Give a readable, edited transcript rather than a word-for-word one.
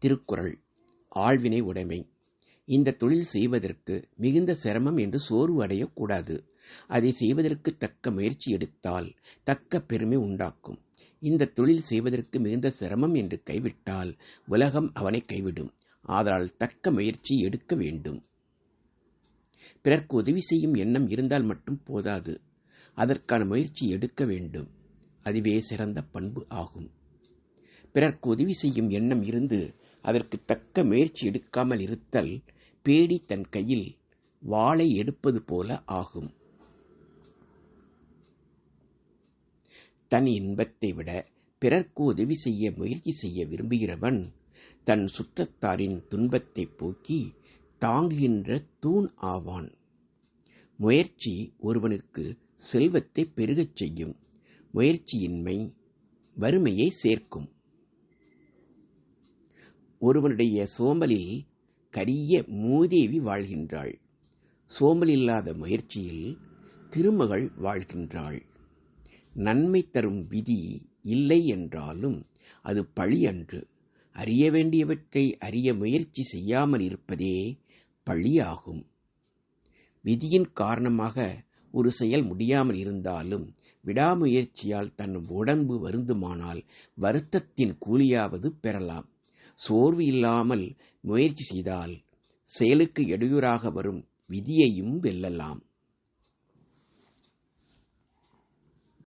திருக்குறள். ஆள்வினை உடைமை. இந்த தொழில் செய்வதற்கு மிகுந்த சிரமம் என்று சோர்வு அடையக்கூடாது. அதை செய்வதற்கு தக்க முயற்சி எடுத்தால் தக்க பெருமை உண்டாக்கும். இந்த தொழில் செய்வதற்கு மிகுந்த சிரமம் என்று கைவிட்டால் உலகம் அவனை கைவிடும். ஆதலால் தக்க முயற்சி எடுக்க வேண்டும். பிறர்க்கு உதவி செய்யும் எண்ணம் இருந்தால் மட்டும் போதாது, அதற்கான முயற்சி எடுக்க வேண்டும். அதுவே சிறந்த பண்பு ஆகும். பிறர்க்கு உதவி செய்யும் எண்ணம் இருந்து அதற்கு தக்க முயற்சி எடுக்காமல் இருத்தல் பேடி தன் கையில் வாளை எடுப்பது போல ஆகும். தன் இன்பத்தை விட பிறர்க்கு உதவி செய்ய முயற்சி செய்ய விரும்புகிறவன் தன் சுற்றத்தாரின் துன்பத்தை போக்கி தாங்குகின்ற தூண் ஆவான். முயற்சி ஒருவனுக்கு செல்வத்தை பெருகச் செய்யும். முயற்சியின்மை வறுமையை சேர்க்கும். ஒருவனுடைய சோம்பலில் கரிய மூதேவி வாழ்கின்றாள். சோம்பல் இல்லாத முயற்சியில் திருமகள் வாழ்கின்றாள். நன்மை தரும் விதி இல்லை என்றாலும் அது பழி அன்று. அறிய வேண்டியவற்றை அறிய முயற்சி செய்யாமல் இருப்பதே பழியாகும். விதியின் காரணமாக ஒரு செயல் முடியாமல் இருந்தாலும் விடாமுயற்சியால் தன் உடம்பு வருந்துமானால் வருத்தத்தின் கூலியாவது பெறலாம். சோர்வு இல்லாமல் முயற்சி செய்தால் செயலுக்கு இடையூறாக வரும் விதியையும் வெல்லலாம்.